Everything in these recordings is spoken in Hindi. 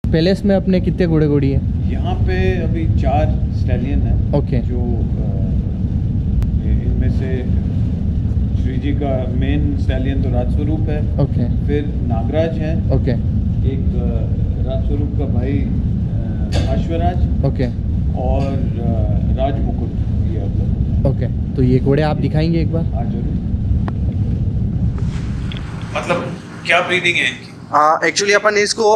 पैलेस में अपने कितने घोड़े घोड़ी हैं? यहाँ पे अभी 4 स्टैलियन है। ओके। जो इनमें से श्री जी का मेन स्टैलियन तो राजस्वरूप है। ओके। फिर नागराज है। ओके। एक राजस्वरूप का भाई अश्वराज। ओके। और राजमुकुट, ये आप लोग। ओके, तो ये घोड़े आप दिखाएंगे एक बार? हाँ जरूर। मतलब क्या ब्रीडिंग है इनकी? एक्चुअली अपन इसको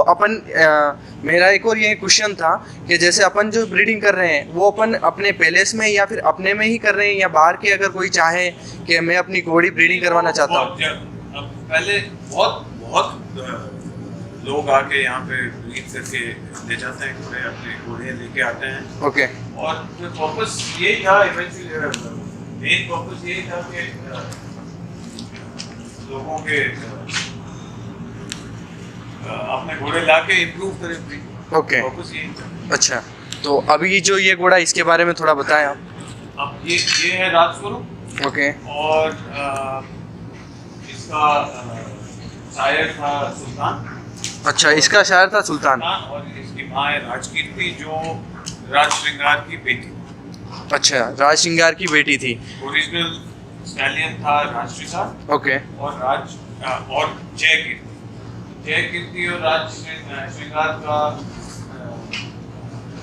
मेरा एक और ये क्वेश्चन था कि जैसे अपन जो ब्रीडिंग कर रहे हैं वो अपन अपने पैलेस में या फिर अपने में ही कर रहे हैं, या बाहर के अगर कोई चाहे कि मैं अपनी घोड़ी ब्रीडिंग करवाना चाहता हूँ? पहले बहुत लोग आके यहाँ पे ब्रीड करके ले जाते हैं घोड़े, अपने घोड़े लेके आते हैं। ओके। और पर्पस ये था, मेन पर्पस ये था कि लोगों के अपने घोड़े लाके इम्प्रूव करें ब्रीड। ओके। पर्पस यही था। अच्छा, तो अभी जो ये घोड़ा, इसके बारे में थोड़ा बताएं आप। अब ये है राजस्वरूप। ओके। और इसका शायर था सुल्तान। अच्छा, इसका शायर था सुल्तान। और इसकी माँ है राजकीर्ति, जो राज श्रृंगार की बेटी। अच्छा, राज श्रृंगार की बेटी थी। ओरिजिनल स्टैलियन था राज श्रृंगार। ओके। और जय कीर्ति और राज श्रृंगार का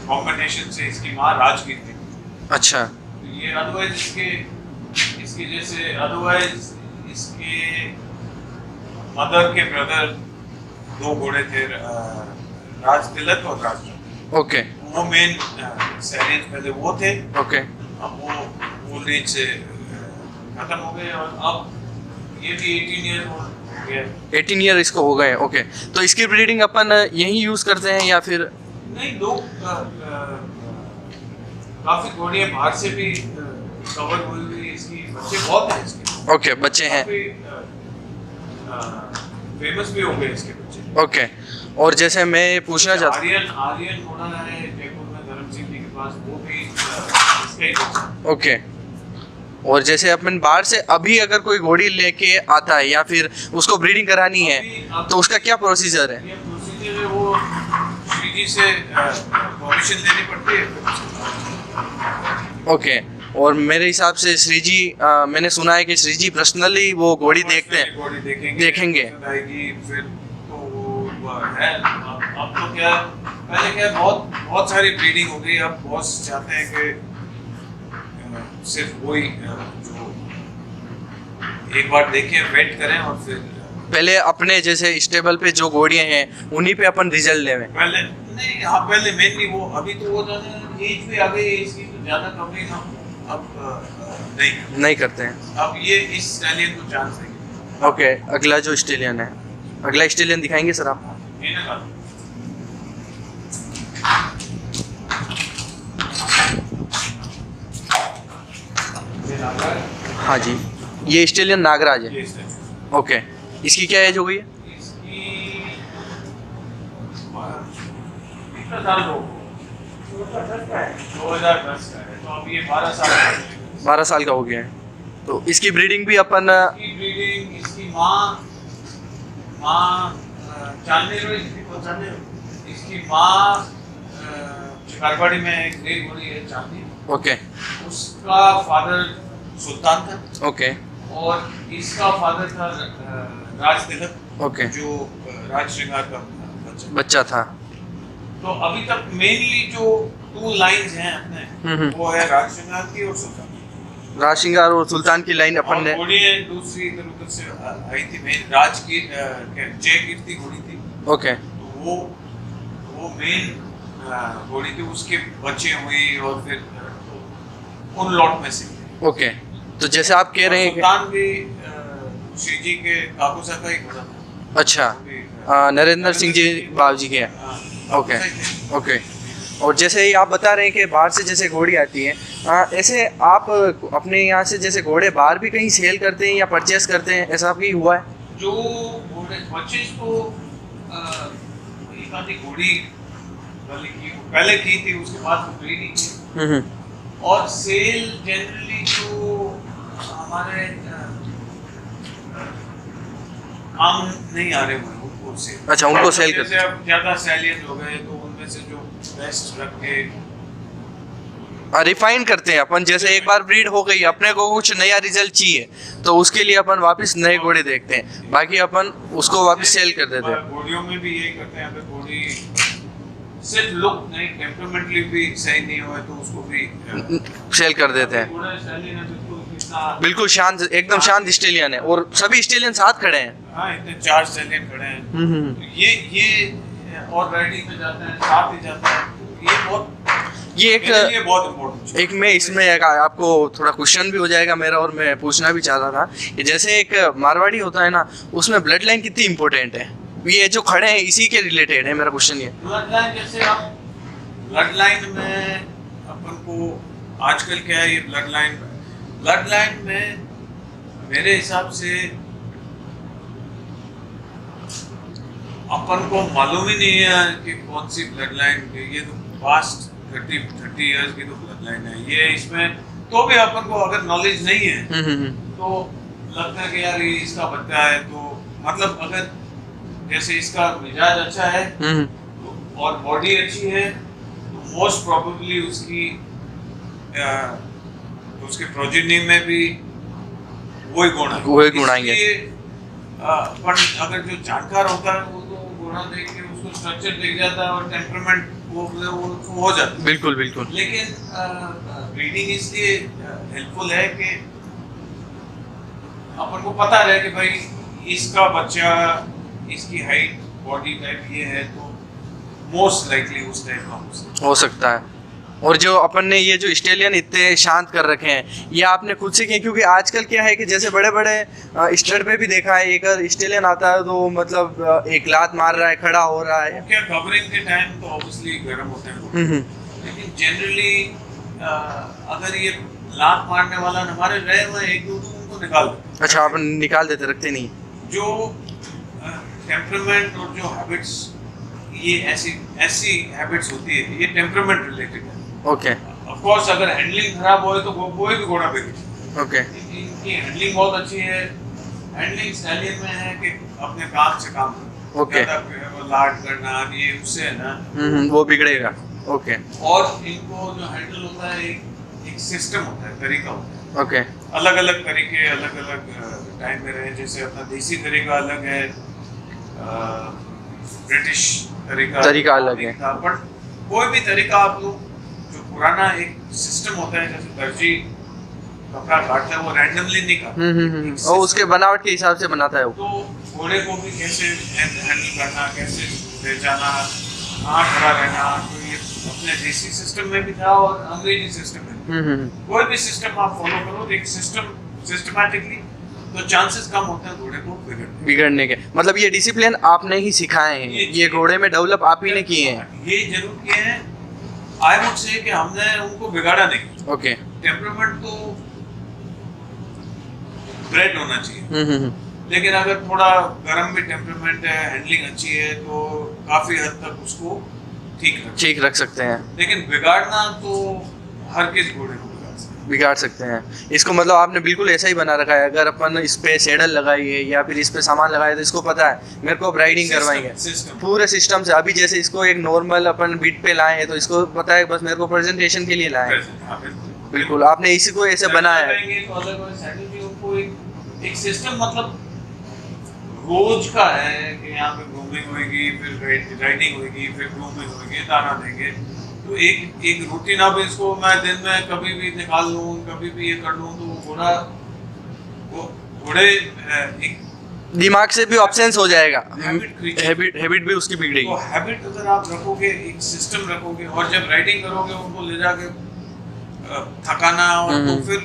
कॉम्बिनेशन से इसकी माँ राजकीर्ति। अच्छा। तो ये अदरवाइज इसके जैसे अदरवाइज इसके मदर के ब्रदर 2 घोड़े थे, राज तिलक और राज। ओके। वो मेन स्टैलियंस पहले वो थे। ओके। अब वो ओल्ड एज से खत्म हो गए, और अब ये भी 18 ईयर हो गया। 18 ईयर इसको हो गए। ओके, तो इसकी ब्रीडिंग अपन यहीं यूज करते हैं या फिर? नहीं, लोग काफी घोड़ियाँ बाहर से भी कवर हुई हुई, इसकी बच्चे बहुत हैं इसके। ओके, बच्चे हैं। फेमस भी हो गए इसके बच्चे। ओके। और जैसे मैं पूछना चाहता आर्यन घोड़ा है जयपुर में धर्म सिंह जी के पास, वो भी इसका ही बच्चा। ओके। और जैसे अपन बाहर से अभी अगर कोई घोड़ी लेके आता है या फिर उसको ब्रीडिंग करानी है, तो उसका क्या प्रोसीजर है? ये प्रोसीजर है, वो श्री जी से परमिशन लेनी पड़ती है। ओके। और मेरे हिसाब से श्री जी, मैंने सुना है कि श्री जी पर्सनली वो घोड़ी देखते हैं। घोड़ी देखेंगे। फिर तो वो है। अब तो क्या, पहले क्या बहुत सारी ब्रीडिंग हो गई। अब बॉस चाहते हैं कि सिर्फ वही जो एक बार देखें, वेट करें, और फिर पहले अपने जैसे स्टेबल पे जो घोड़ियाँ हैं उन्हीं पे अपन रिजल्ट लेवे। पहले नहीं, हाँ पहले मेनली वो, अभी तो वो ज़्यादा एज भी आ गई है इसकी, तो ज़्यादा कवरिंग हम अब नहीं करते हैं। अब ये इस स्टैलियन को चांस देंगे। ओके, अगला जो स्टेलियन है, अगला स्टेलियन दिखाएंगे सर आप? ये ना कहा। हाँ जी, ये स्टेलियन नागराज है। ये स्टैलियन। ओके, इसकी क्या एज हो गई है? इसकी कितना साल हो? 2010 का है, तो अब ये 12 साल का है। 12 साल का हो गया है। तो इसकी ब्रीडिंग भी अपन इसकी ब्रीडिंग, इसकी माँ इसकी माँ शिकारवाड़ी में एक ग्रेट घोड़ी है चांदी। ओके। उसका फादर सुल्तान था। ओके। और इसका फादर था राज तिलक। ओके। जो राज श्रृंगार का बच्चा था। तो अभी तक मेनली जो 2 लाइंस हैं अपने, वो है राज श्रृंगार की और सुल्तान। राज श्रृंगार और सुल्तान की लाइन अपन ने। घोड़ी है दूसरी इधर उधर से आई थी, मेन राज की जय कीर्ति घोड़ी थी। ओके। तो वो मेन घोड़ी थी, उसके बच्चे हुई, और फिर उन लॉट में से। ओके, तो जैसे आप कह रहे हैं कि सुल्तान भी श्री जी के काकू साहब का ही घोड़ा था। अच्छा, नरेंद्र सिंह जी बाबू जी के हैं। ओके। ओके। और जैसे ही आप बता रहे हैं कि बाहर से जैसे घोड़ी आती है, ऐसे आप अपने यहाँ से जैसे घोड़े बाहर भी कहीं सेल करते हैं या परचेस करते हैं, ऐसा भी हुआ है? जो घोड़े परचेस तो एक आधी घोड़ी पहले की थी, उसके बाद वो ब्रीडिंग की। और सेल जनरली जो हमारे काम नहीं आ रहे, वो उनको सेल। अच्छा, उनको सेल जैसे अब ज़्यादा सैलियंट हो गए तो उनमें से जो बेस्ट रख के रिफाइन करते हैं अपन। जैसे एक बार ब्रीड हो गई, अपने को कुछ नया रिजल्ट चाहिए तो उसके लिए अपन वापस नए घोड़े देखते हैं, बाकी अपन उसको वापस सेल कर देते हैं। घोड़ियों में भी यही करते हैं। अगर घोड़ी सिर्फ लुक नहीं, टेम्परामेंटली भी सही नहीं हुआ तो उसको भी सेल कर देते हैं। घोड़ा स्टाइलियन है, बिल्कुल शांत, एकदम शांत स्टेलियन है, और सभी स्टेलियन साथ खड़े हैं। हाँ, इतने 4 स्टाइलियन खड़े हैं। ये और राइडिंग में जाते हैं, साथ ही जाते हैं। ये बहुत इम्पोर्टेंट। एक मैं इसमें आपको थोड़ा क्वेश्चन भी हो जाएगा मेरा, और मैं पूछना भी चाह रहा था कि जैसे एक मारवाड़ी होता है ना, उसमें ब्लड लाइन कितनी इंपॉर्टेंट है? ये जो खड़े हैं इसी के रिलेटेड है मेरा क्वेश्चन। ये ब्लड लाइन, जैसे आप ब्लड लाइन में अपन को आजकल क्या है, ये ब्लड लाइन में मेरे हिसाब से अपन को मालूम ही नहीं है कि कौन सी ब्लड लाइन। ये तो पास्ट 30 इयर्स की तो ब्लड लाइन है ये। इसमें तो भी अपन को अगर नॉलेज नहीं है तो लगता है कि यार ये इसका बच्चा है, तो मतलब अगर जैसे इसका मिजाज अच्छा है तो और बॉडी अच्छी है तो मोस्ट प्रोबेबली उसके प्रोजेनी में भी वही गुण आएंगे। पर अगर जो जानकार होता है वो तो घोड़ा देख के उसको स्ट्रक्चर देख जाता है और टेम्परामेंट वो हो जाता है। बिल्कुल बिल्कुल। लेकिन ब्रीडिंग इसलिए हेल्पफुल है कि अपन को पता रहे कि भाई इसका बच्चा, इसकी हाइट, बॉडी टाइप ये है, तो मोस्ट लाइकली उस टाइप का हो सकता है। और जो अपन ने ये जो स्टेलियन इतने शांत कर रखे हैं, ये आपने खुद से किए? क्योंकि आजकल क्या है कि जैसे बड़े बड़े स्टड पे भी देखा है, एक स्टेलियन आता है तो मतलब एक लात मार रहा है, खड़ा हो रहा है। क्या कवरिंग के टाइम तो ऑब्वियसली गर्म होते हैं, लेकिन जनरली अगर ये लात मारने वाला हमारे रहे हुए एक दो तो उनको निकाल देते। अच्छा, आप निकाल देते, रखते नहीं? जो टेम्परामेंट और जो हैबिट्स, ये ऐसी हैबिट्स होती है, ये टेम्परामेंट रिलेटेड है। ओके। ऑफ कोर्स अगर हैंडलिंग खराब हो तो कोई भी घोड़ा बिगड़े। ओके। इनकी हैंडलिंग बहुत अच्छी है। हैंडलिंग स्टाइलियन में है कि अपने काम से काम करो। ओके। वो लाड करना ये उससे है ना वो बिगड़ेगा। ओके। और इनको जो हैंडल होता है एक सिस्टम होता है, तरीका होता है। ओके। अलग अलग तरीके अलग अलग टाइम में रहे। जैसे अपना देसी तरीका अलग है, ब्रिटिश तरीका अलग है। बट कोई भी तरीका आप लोग, जो पुराना एक सिस्टम होता है, जैसे दर्जी कपड़ा काटता है वो रैंडमली नहीं काटता, और उसके बनावट के हिसाब से बनाता है वो। तो घोड़े को भी कैसे हैंडल करना, कैसे ले जाना, कहाँ खड़ा रहना, तो ये अपने देसी सिस्टम में भी था और अंग्रेजी सिस्टम में। कोई भी सिस्टम आप फॉलो करो एक सिस्टमेटिकली, तो चांसेस कम होते हैं घोड़े को बिगड़ने के। मतलब ये डिसिप्लिन आपने ही सिखाए हैं, ये घोड़े में डेवलप आप ही ने किए हैं? ये जरूर किए हैं। आई वुड से कि हमने उनको बिगाड़ा नहीं। ओके। टेम्परामेंट तो ब्रेड होना चाहिए, लेकिन अगर थोड़ा गर्म भी टेम्परामेंट है, हैंडलिंग अच्छी है, तो काफी हद तक उसको ठीक रख सकते हैं। लेकिन बिगाड़ना तो हर किस घोड़े को बिगाड़ सकते हैं। इसको मतलब आपने बिल्कुल ऐसा ही बना रखा है, अगर अपन इस पे सेडल लगाइए या फिर इस पे सामान लगाए तो इसको पता है मेरे को राइडिंग करवाएंगे पूरे सिस्टम से। अभी जैसे इसको एक नॉर्मल अपन बीट पे लाए तो इसको पता है बस मेरे को प्रेजेंटेशन के लिए लाए। बिल्कुल, आपने इसी को ऐसे बनाया है। एक सिस्टम मतलब रोज का है कि यहाँ पे ग्रूमिंग होगी, फिर राइडिंग होगी, फिर ग्रूमिंग होगी, दाना देंगे, तो एक रूटीन। अब इसको मैं दिन में कभी भी निकाल लूँ, कभी भी ये कर लूँ, तो घोड़े एक दिमाग से भी ऑब्सेंस हो जाएगा, हैबिट भी उसकी बिगड़ेगी। तो हैबिट अगर आप रखोगे, एक सिस्टम रखोगे, और जब राइडिंग करोगे उनको ले जाके थकाना, और तो फिर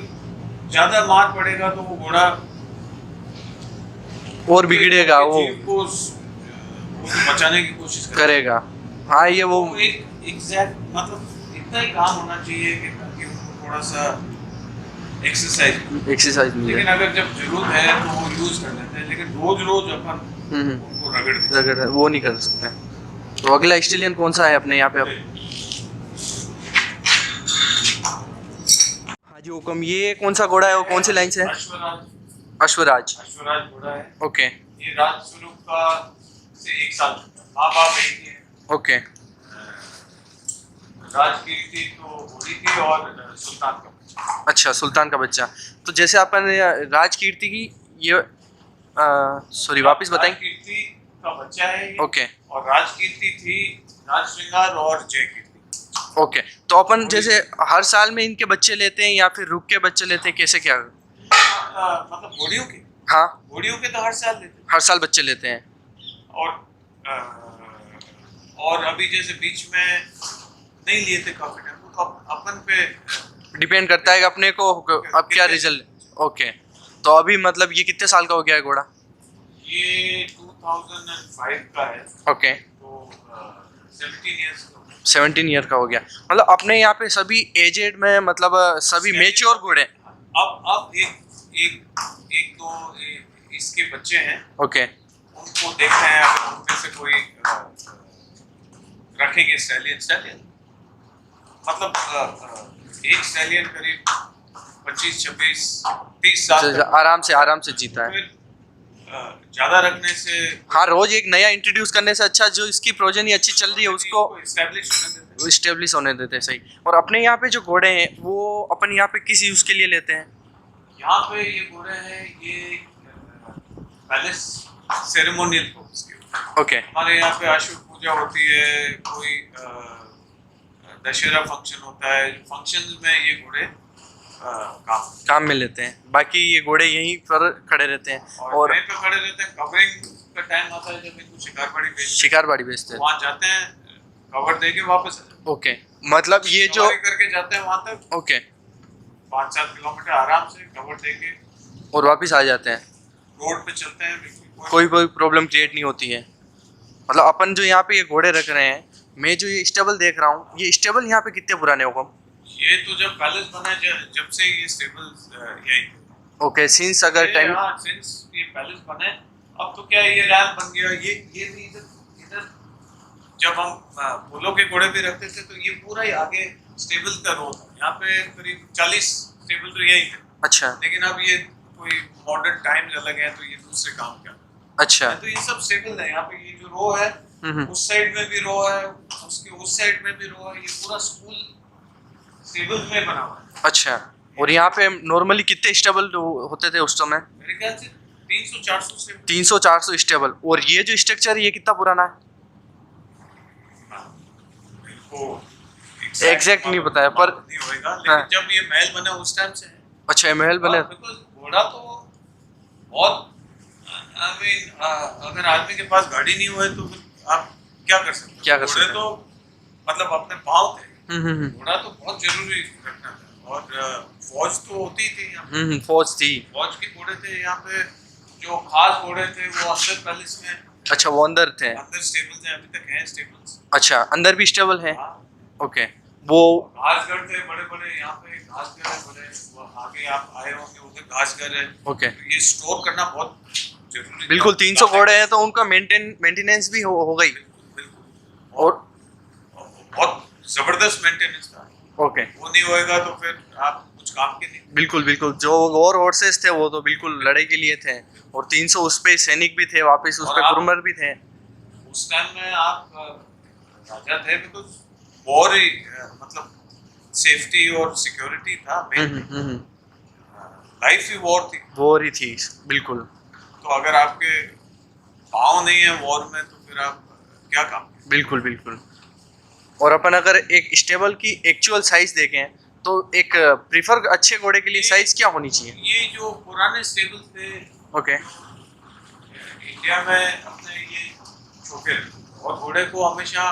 ज्यादा मार पड़ेगा तो वो घोड़ा और बिगड़ेगा, वो बचाने की कोशिश करेगा। हाँ, ये वो एक एग्जैक्ट मतलब इतना ही काम होना चाहिए कि ताकि उनको थोड़ा सा एक्सरसाइज मिले। लेकिन अगर जब जरूरत है तो वो यूज कर लेते हैं, लेकिन रोज अपन उनको रगड़ वो नहीं कर सकते। तो अगला स्टेलियन कौन सा है अपने यहाँ पे? हाँ जी हुक्म, ये कौन सा घोड़ा है, वो कौन सी लाइन से है? अश्वराज घोड़ा है। ओके। ये राज स्वरूप का से 1 साल माँ बाप एक ही है। ओके राजकीर्ति तो घोड़ी थी और सुल्तान का बच्चा। अच्छा, सुल्तान का बच्चा। तो जैसे अपन राजकीर्ति की ये सॉरी वापस बताएं। राजकीर्ति का बच्चा है ये। ओके और राजकीर्ति थी राजश्रृंगार और जयकीर्ति। ओके, तो अपन जैसे हर साल में इनके बच्चे लेते हैं या फिर रुक के बच्चे लेते हैं, कैसे क्या? मतलब घोड़ियों के, हाँ, घोड़ियों के तो हर साल लेते हैं। हर साल बच्चे लेते हैं। और अभी जैसे बीच में नहीं लिए थे काफी टाइम, तो अपन पे डिपेंड करता है कि अपने को अब क्या रिजल्ट। ओके, तो अभी मतलब ये कितने साल का हो गया है घोड़ा? ये 2005 का है, ओके, तो 17 इयर्स का। 17 ईयर का हो गया। मतलब अपने यहाँ पे सभी एजेड में मतलब सभी मेच्योर घोड़े हैं। अब एक दो इसके बच्चे हैं, ओके उनको देखते हैं अगर उनमें से कोई रखेंगे स्टैलियन मतलब एक स्टैलियन करीब 25-26-30 साल तक। आराम से जीता है। फिर ज्यादा रखने से हाँ, रोज एक नया इंट्रोड्यूस करने से अच्छा जो इसकी प्रोजनी अच्छी चल रही है उसको एस्टैब्लिश होने देते हैं। स्टेब्लिश होने देते हैं। सही। और अपने यहाँ पे जो घोड़े हैं वो अपन यहाँ पे किस यूज के लिए लेते हैं? यहाँ पे ये घोड़े हैं, ये पैलेस सेरेमोनियल पर्पस के। ओके हमारे यहाँ पे आशु पूजा होती है, कोई दशहरा फंक्शन होता है, फंक्शंस में ये घोड़े काम में लेते हैं। बाकी ये घोड़े यहीं पर खड़े रहते हैं और वहीं पे खड़े रहते हैं। कवरिंग का टाइम आता है जब इनको शिकारबाड़ी बेचते हैं। वहाँ जाते हैं, कवर दे के वापस आ जाते हैं। ओके, मतलब ये जो सवारी करके जाते हैं वहाँ तक। ओके 5-7 किलोमीटर आराम से कवर दे के और वापस आ जाते हैं। रोड पे चलते हैं, बिल्कुल कोई प्रॉब्लम क्रिएट नहीं होती है। मतलब अपन जो यहाँ पे ये घोड़े रख रहे हैं, मैं जो ये स्टेबल देख रहा हूँ, ये स्टेबल यहाँ पे कितने पुराने होगा? ये तो जब पैलेस बना जब से ये स्टेबल यही थे। ओके, सिंस अगर टाइम सिंस ये पैलेस बने, अब तो क्या है, ये रैम्प बन गया। ये भी इधर जब हम पोलो के घोड़े भी रखते थे तो ये पूरा ही आगे स्टेबल का रोड था। यहाँ पे करीब 40 स्टेबल तो यही थे। अच्छा लेकिन अब ये कोई मॉडर्न टाइम्स अलग है तो ये दूसरे काम क्या। अच्छा तो ये सब स्टेबल है। यहाँ पे ये जो रो है, उस साइड में भी रो है, उसके उस साइड में भी रो है, ये पूरा स्कूल स्टेबल में बना हुआ है। अच्छा, और यहाँ पे नॉर्मली कितने स्टेबल होते थे उस समय? मेरे ख्याल से 300-400 स्टेबल। 300-400 स्टेबल। और ये जो स्ट्रक्चर ये कितना पुराना है? एग्जैक्ट नहीं बताया पर नहीं होएगा, लेकिन जब ये महल बना उस टाइम से है। अच्छा, महल बने। बिकॉज़ घोड़ा तो बहुत अगर आदमी के पास गाड़ी नहीं हुए तो आप क्या कर सकते? क्या कर सकते? घोड़े तो मतलब अपने पाँव थे। हम्म। घोड़ा तो बहुत जरूरी रखना था। और फौज तो होती थी यहाँ। फौज थी। फौज के घोड़े थे यहाँ पे। जो खास घोड़े थे वो अंदर पैलेस में, अच्छा, वो अंदर थे। अंदर स्टेबल्स हैं, अभी तक हैं स्टेबल्स। अच्छा, अंदर भी स्टेबल है। हाँ, ओके, वो घासघर थे बड़े बड़े। यहाँ पे घासघर है बड़े, वो आगे आप आए होंगे, उधर घासघर है। ओके, तो ये स्टोर करना बहुत जरूरी। बिल्कुल। 300 घोड़े हैं तो उनका मेंटेनेंस भी हो गई। बिल्कुल। और बहुत जबरदस्त मेंटेनेंस था। ओके, वो नहीं होएगा तो फिर आप कुछ काम के नहीं। बिल्कुल। जो और हॉर्सेस थे वो तो बिल्कुल लड़ाई के लिए थे, और 300 उस पे सैनिक भी थे, वापस उस पे गुरमर भी थे। उस टाइम में आप राजा थे, बिकॉज वॉर ही मतलब सेफ्टी और सिक्योरिटी था। लाइफ ही वॉर थी। बिल्कुल। तो अगर आपके पाँव नहीं है वॉर में तो फिर आप क्या काम? बिल्कुल। और अपन अगर एक स्टेबल की एक्चुअल साइज देखें तो एक प्रीफर अच्छे घोड़े के लिए साइज क्या होनी चाहिए? ये जो पुराने स्टेबल थे ओके, इंडिया में अपने, ये छोटे और घोड़े को हमेशा,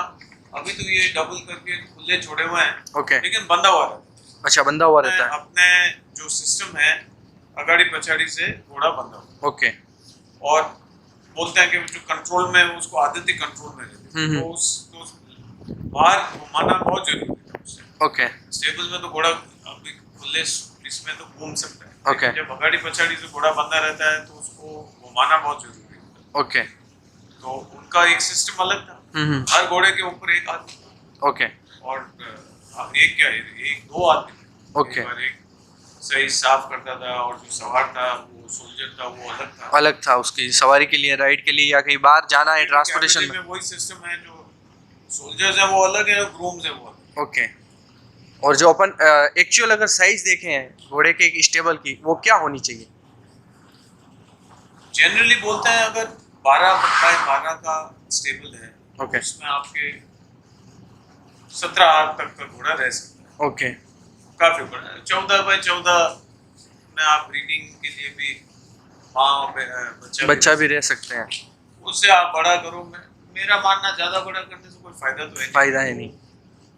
अभी तो ये डबल करके खुले छोड़े हुए हैं। ओके, लेकिन बंधा हुआ रहता है। अच्छा, बंधा हुआ रहता है। अपने जो सिस्टम है, अगाड़ी पछाड़ी से घोड़ा बंधा हुआ। ओके, और बोलते हैं कि जो कंट्रोल में है उसको आदत ही कंट्रोल में रहती है। तो उस बाहर घुमाना बहुत जरूरी है उससे। ओके, स्टेबल में तो घोड़ा अभी खुले इसमें तो घूम सकता है। ओके, जब अगाड़ी पछाड़ी से घोड़ा बंधा रहता है तो उसको घुमाना बहुत जरूरी है। ओके, तो उनका एक सिस्टम अलग था। हर घोड़े के ऊपर एक आदमी था। ओके, और एक क्या, एक दो आदमी थे। ओके। एक सही साफ करता था, और जो सवार था वो सोल्जर था वो अलग था। उसकी सवारी के लिए, राइड के लिए, या कहीं बाहर जाना है ट्रांसपोर्टेशन कैबिनेट में वही सिस्टम है, जो सोल्जर्स है वो अलग है और ग्रूम्स है वो अलग। ओके। और जो अपन एक्चुअल अगर साइज देखें हैं घोड़े के एक स्टेबल की, वो क्या होनी चाहिए? जनरली बोलते हैं अगर 12x12 का स्टेबल है, ओके। उसमें आपके 17 हाथ तक का घोड़ा रह सकता है। ओके। काफी बड़ा है। 14x14 में आप ब्रीडिंग के लिए भी माँ बच्चा भी रह सकते हैं। उससे आप बड़ा करो। मेरा मानना ज्यादा बड़ा करने से कोई फायदा तो है नहीं। फायदा है नहीं।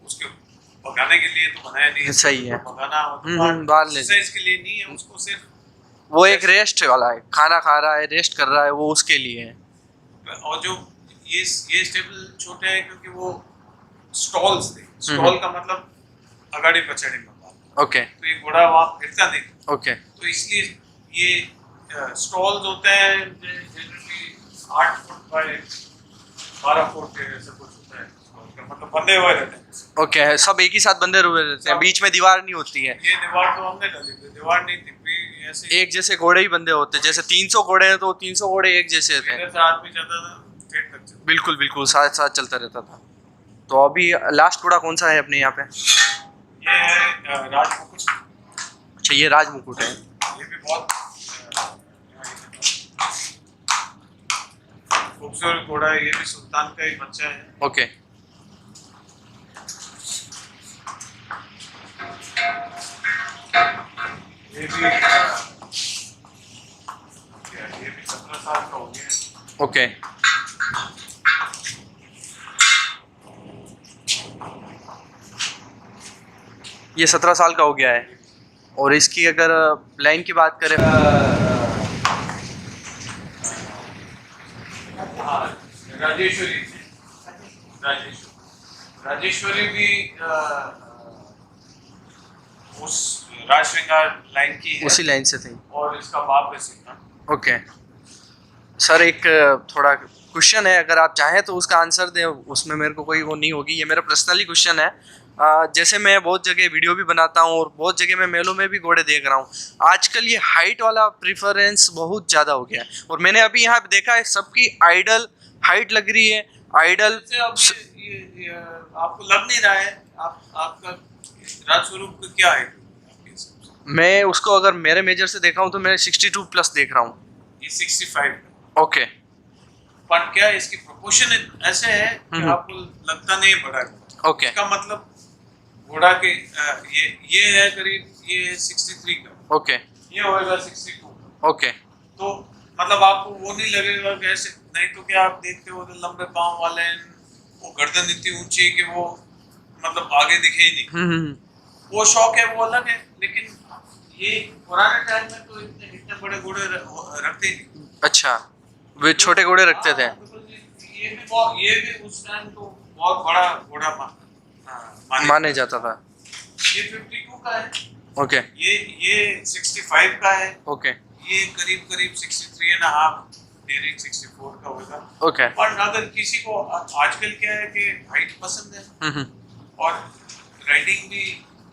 उसके पकाने के लिए तो बनाया नहीं। सही है। पकाना बाहर ले एक्सरसाइज के लिए नहीं है, उसको सिर्फ वो एक रेस्ट वाला है, खाना खा रहा है, रेस्ट कर रहा है, वो उसके लिए है। और जो ये स्टेबल छोटे हैं क्योंकि वो स्टॉल्स थे। स्टॉल का मतलब अगाड़ी पछाड़ी में बात। ओके। तो ये घोड़ा वहाँ फिरता नहीं। ओके। तो इसलिए ये स्टॉल्स होते हैं जनरली 8 फुट बाय 12 फुट के ऐसा कुछ होता है। मतलब बंधे हुए रहते हैं। ओके, सब एक ही साथ बंधे हुए रहते हैं, बीच में दीवार नहीं होती है। ये दीवार तो हमने डाली थी, दीवार नहीं थी, ऐसे एक जैसे घोड़े ही बंधे होते हैं। जैसे 300 घोड़े हैं तो 300 घोड़े एक जैसे थे। इधर से आदमी जाता था स्ट्रेट तक चलता। बिल्कुल बिल्कुल, साथ साथ चलता रहता था। तो अभी लास्ट घोड़ा कौन सा है अपने यहाँ पे? ये है राजमुकुट। अच्छा, ये राजमुकुट है। ये भी बहुत खूबसूरत घोड़ा है। ये भी सुल्तान का ही बच्चा है। ओके। ये भी 17 साल का हो गया। ओके। ये 17 साल का हो गया है। और इसकी अगर लाइन की बात करें, राजेश्वरी भी उस राजश्रृंगार लाइन की है। उसी लाइन से थी। और इसका बाप है सिद्धार्थ। ओके सर, एक थोड़ा क्वेश्चन है, अगर आप चाहें तो उसका आंसर दें, उसमें मेरे को कोई वो नहीं होगी। ये मेरा पर्सनली क्वेश्चन है। जैसे मैं बहुत जगह वीडियो भी बनाता हूँ और बहुत जगह मैं मेलों में भी घोड़े देख रहा हूँ, आजकल ये हाइट वाला प्रेफरेंस बहुत ज़्यादा हो गया है। और मैंने अभी यहाँ पे देखा है सबकी आइडल हाइट लग रही है। आइडल से अब ये आपको लग नहीं रहा है, आपका राजस्वरूप का क्या है? मैं उसको अगर मेरे मेजर से देखा हूँ तो मैं 62 प्लस देख रहा हूँ। ये 65। ओके। पर क्या इसकी प्रोपोर्शन ऐसे है कि आपको लगता नहीं बड़ा है। ओके। इसका मतलब घोड़ा के ये है करीब ये 63 का। ओके। ये होएगा 62 का। ओके। तो मतलब आपको वो नहीं लगेगा कि ऐसे, नहीं तो क्या आप देखते हो तो लंबे पाँव वाले, वो गर्दन इतनी ऊंची कि वो मतलब आगे दिखे ही नहीं। वो शौक है, वो अलग है। लेकिन ये पुराने टाइम में तो इतने बड़े घोड़े रखते ही नहीं। अच्छा, वे छोटे घोड़े रखते थे। ये भी उस टाइम तो बहुत बड़ा घोड़ा माने जाता था। ये 52 का है। ओके। ये 65 का है। ओके। ये करीब 63.5, 64 का होगा। ओके। पर अगर किसी को आजकल क्या है कि हाइट पसंद है और राइडिंग भी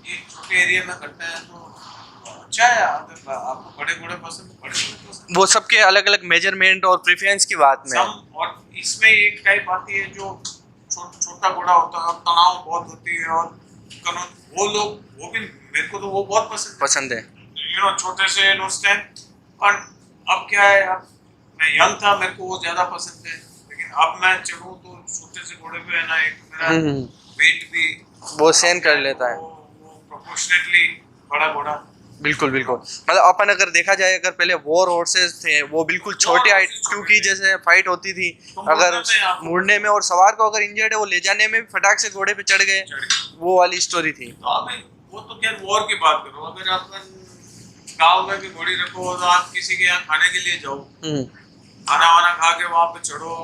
ये छोटे एरिया में करते हैं, तो अच्छा है। अगर आपको बड़े घोड़े पसंद, बड़े घोड़े पसंद। वो सबके अलग अलग मेजरमेंट और प्रेफरेंस की बात में। और इसमें एक टाइप आती है जो छोटा घोड़ा होता है और तनाव बहुत होती है, और वो लोग वो भी, मेरे को तो वो बहुत पसंद है। छोटे से नो स्टैंड। और अब क्या है, अब मैं यंग था, मेरे को वो ज्यादा पसंद है। लेकिन अब मैं चलूँ तो छोटे से घोड़े पे है ना, एक मेरा वेट भी वो सहन कर लेता है। वो प्रोपोर्शनेटली बड़ा घोड़ा। बिल्कुल बिल्कुल। मतलब अपन अगर देखा जाए, अगर पहले वॉर हॉर्सेस थे वो बिल्कुल छोटे हाइट, क्योंकि जैसे फाइट होती थी, अगर मुड़ने में और सवार को अगर इंजर्ड है वो ले जाने में भी फटाक से घोड़े पे चढ़ गए, वो वाली स्टोरी थी। तो वो तो क्या वॉर की बात करो, अगर अपन गाँव में भी घोड़ी रखो तो आप किसी के यहाँ खाने के लिए जाओ, खाना वाना खा के वहाँ पे चढ़ो,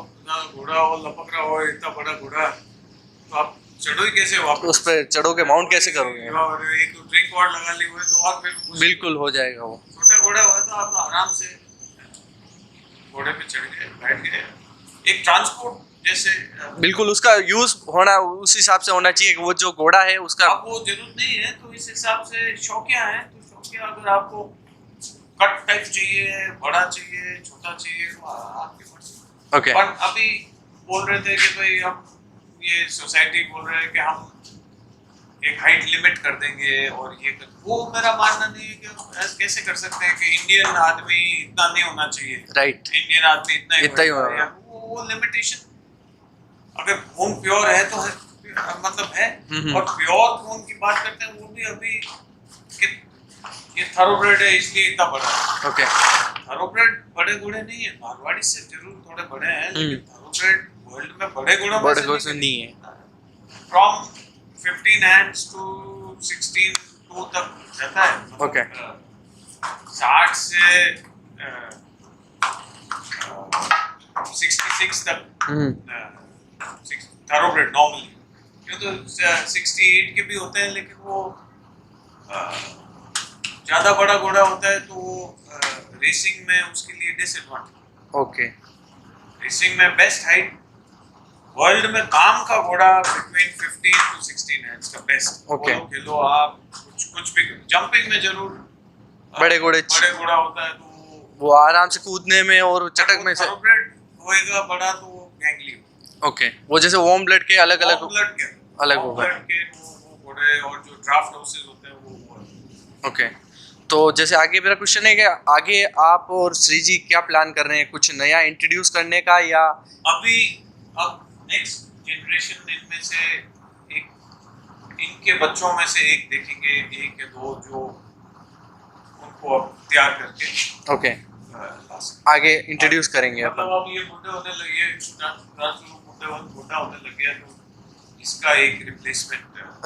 घोड़ा हो लपक रहा हो इतना बड़ा घोड़ा, तो आप चढ़ो ही कैसे वापस? उस पर चढ़ोगे, माउंट कैसे करोगे? और एक ड्रिंक और लगा ली हुए तो और फिर बिल्कुल हो जाएगा। वो छोटा घोड़ा हुआ तो आप आराम से घोड़े पे चढ़ गए, बैठ गए, एक ट्रांसपोर्ट जैसे। बिल्कुल, उसका यूज होना उस हिसाब से होना चाहिए कि वो जो घोड़ा है उसका। अब वो जरूरत नहीं है, तो इस हिसाब से शौकिया है तो क्योंकि अगर आपको कट टाइप चाहिए, बड़ा चाहिए, छोटा चाहिए, वो आपकी मर्जी। ओके पर अभी बोल रहे थे कि भाई हम ये सोसाइटी बोल रहे हैं कि हम एक हाइट लिमिट कर देंगे और ये कर, वो मेरा मानना नहीं है कि हम ऐसे कैसे कर सकते हैं कि इंडियन आदमी इतना नहीं होना चाहिए, राइट इंडियन आदमी इतना ही होना या वो लिमिटेशन अगर खून प्योर है तो है, मतलब है। और प्योर खून की बात करते हैं वो भी अभी कि ये थरोब्रेड है इसलिए इतना बड़ा है। ओके थरोब्रेड बड़े घोड़े नहीं है, मारवाड़ी से जरूर थोड़े बड़े हैं लेकिन थरोब्रेड वर्ल्ड में बड़े घोड़ों में से नहीं है फ्रॉम 15 hands to 16 2 तक रहता है। Okay. 60 से 66 तक थरोब्रेड नॉर्मली, क्यों तो 68 के भी होते हैं लेकिन वो ज्यादा बड़ा घोड़ा होता है तो रेसिंग में उसके लिए डिसएडवांटेज। ओके रेसिंग में बेस्ट हाइट वर्ल्ड में काम का घोड़ा बिटवीन 15 to 16 hands का बेस्ट। Okay. बोलो खेलो आप कुछ भी जंपिंग में जरूर बड़े घोड़े घोड़ा होता है तो वो आराम से कूदने में और चटक में से थरोब्रेड होएगा बड़ा तो वो गैंगली ओके वो जैसे वार्म ब्लड के अलग अलग ब्लड के अलग warm होगा। blood के वो घोड़े और जो ड्राफ्ट हाउसेस होते हैं वो ओके तो जैसे आगे मेरा क्वेश्चन है कि आगे आप और श्री जी क्या प्लान कर रहे हैं, कुछ नया इंट्रोड्यूस करने का या अभी अब नेक्स्ट जनरेशन इनमें से एक इनके बच्चों में से एक देखेंगे, एक या दो जो उनको अब तैयार करके ओके ला सकते आगे इंट्रोड्यूस करेंगे हैं। अपन मतलब अब ये बुढ़े होने लगे, बुढ़ा होने लग गया तो इसका एक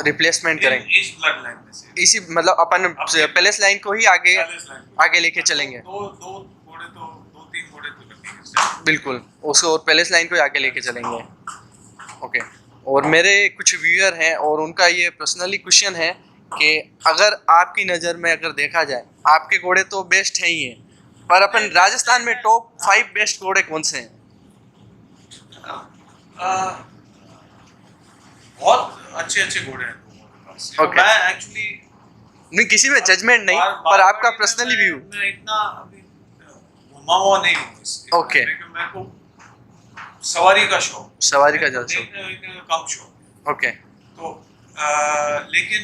रिप्लेसमेंट करेंगे इस ब्लड लाइन में से इसी मतलब अपन पैलेस लाइन को ही आगे Palace line में। आगे लेके चलेंगे दो तीन घोड़े तो लगेंगे। बिल्कुल उसको और पैलेस लाइन को ही आगे लेके चलेंगे। ओके और मेरे कुछ व्यूअर हैं और उनका ये पर्सनली क्वेश्चन है कि अगर आपकी नज़र में अगर देखा जाए आपके घोड़े तो बेस्ट हैं ही हैं पर अपन राजस्थान में टॉप 5 बेस्ट घोड़े कौन से हैं? बहुत अच्छे घोड़े हैं लोगों के पास। Okay. मैं एक्चुअली नहीं किसी में जजमेंट नहीं पर आपका पर्सनली व्यू। मैं इतना अभी घुमा हुआ नहीं हूँ Okay. मेरे को सवारी का शौक, सवारी का ज्यादा शौक। देखने का कम शौक। ओके तो लेकिन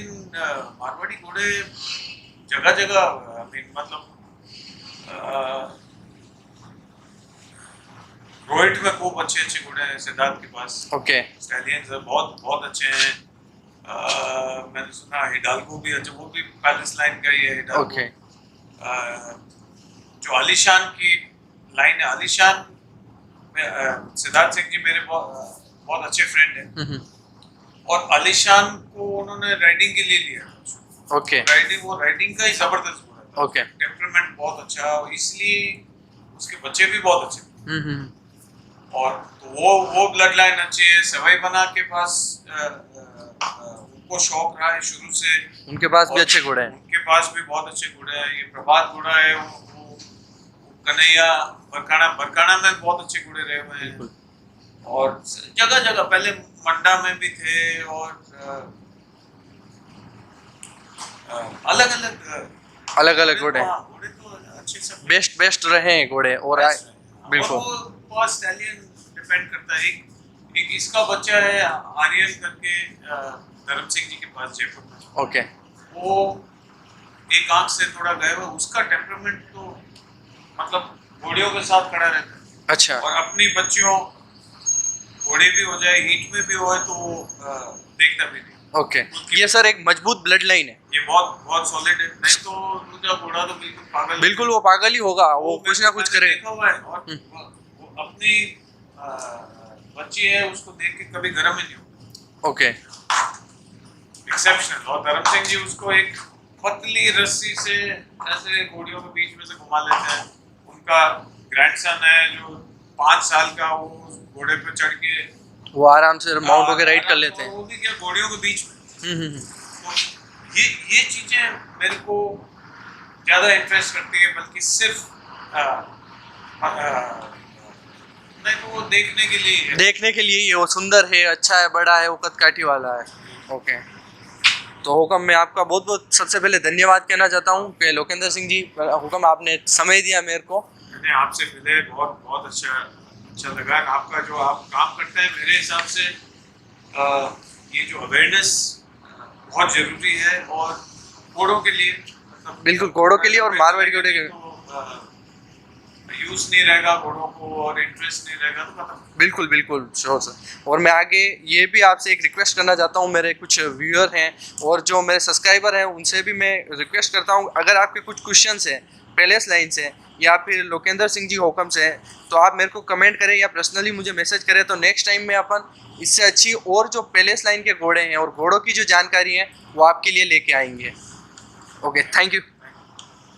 मारवाड़ी घोड़े जगह जगह मतलब रोहित में खूब अच्छे घोड़े हैं सिद्धार्थ के पास। ओके स्टैलियंस बहुत अच्छे हैं। मैंने सुना हिडाल्गो भी अच्छा, वो भी पैलेस लाइन का ही है हिडाल्गो। ओके जो आलीशान की लाइन है, आलीशान में सिद्धार्थ सिंह जी मेरे बहुत अच्छे फ्रेंड हैं और आलीशान को उन्होंने राइडिंग के लिए लिया। ओके राइडिंग का ही जबरदस्त घोड़ा था। ओके टेम्परामेंट बहुत अच्छा, इसलिए उसके बच्चे भी बहुत अच्छे और तो वो ब्लड लाइन अच्छी है। सवाई बना के पास उनको शौक रहा है शुरू से, उनके पास भी अच्छे घोड़े हैं। उनके पास भी बहुत अच्छे घोड़े हैं। ये प्रभात घोड़ा है, वो कन्हैया बरकाना में बहुत अच्छे घोड़े रहे हुए हैं और जगह जगह पहले मंडा में भी थे और अलग अलग घोड़े घोड़े तो अच्छे सब बेस्ट रहे हैं घोड़े और बिल्कुल और वो बहुत स्टैलियन डिपेंड करता है। एक इसका बच्चा है आर्यन करके धर्म सिंह जी के पास जयपुर में। ओके वो एक आंख से थोड़ा गया हुआ, उसका टेम्परामेंट तो मतलब घोड़ियों के साथ खड़ा रहता है। अच्छा और अपनी बच्चियों घोड़े भी हो जाए, हीट में भी हो तो देखता भी नहीं। ओके ये सर एक मजबूत ब्लड लाइन है। ये बहुत सॉलिड है, नहीं तो दूसरा घोड़ा तो बिल्कुल पागल। बिल्कुल वो पागल ही होगा, वो कुछ ना कुछ करे। देखा हुआ है और वो अपनी बच्ची है उसको देख के कभी गर्म ही नहीं होता। Okay exceptional. और धर्म सिंह जी उसको एक पतली रस्सी से ऐसे घोड़ियों के बीच में से घुमा लेते हैं। उनका ग्रैंडसन है जो 5 साल का, वो घोड़े पे चढ़ के वो आराम से माउंट होके राइड कर लेते हैं। वो भी क्या घोड़ियों के बीच में। तो ये चीजें मेरे को ज्यादा इंटरेस्ट करती है, बल्कि सिर्फ नहीं तो वो देखने के लिए देखने के लिए ही वो सुंदर है, अच्छा है, बड़ा है, वो कदकाठी वाला है। ओके तो हुक्म मैं आपका बहुत बहुत सबसे पहले धन्यवाद कहना चाहता हूँ कि लोकेंद्र सिंह जी, हुक्म आपने समय दिया मेरे को। मैंने आपसे मिले बहुत अच्छा लगा। आपका जो आप काम करते हैं मेरे हिसाब से ये जो अवेयरनेस बहुत ज़रूरी है, और घोड़ों के लिए, मतलब बिल्कुल घोड़ों के लिए और मारवाड़ी घोड़े के यूज़ नहीं रहेगा घोड़ों को और इंटरेस्ट नहीं रहेगा तो खत्म। बिल्कुल श्योर सर। और मैं आगे ये भी आपसे एक रिक्वेस्ट करना चाहता हूँ, मेरे कुछ व्यूअर हैं और जो मेरे सब्सक्राइबर हैं उनसे भी मैं रिक्वेस्ट करता हूँ, अगर आपके कुछ क्वेश्चंस हैं पैलेस लाइन से या फिर लोकेंद्र सिंह जी हुक्म से, तो आप मेरे को कमेंट करें या पर्सनली मुझे मैसेज करें, तो नेक्स्ट टाइम में अपन इससे अच्छी और जो पैलेस लाइन के घोड़े हैं और घोड़ों की जो जानकारी है वो आपके लिए लेके आएंगे। Okay, thank you.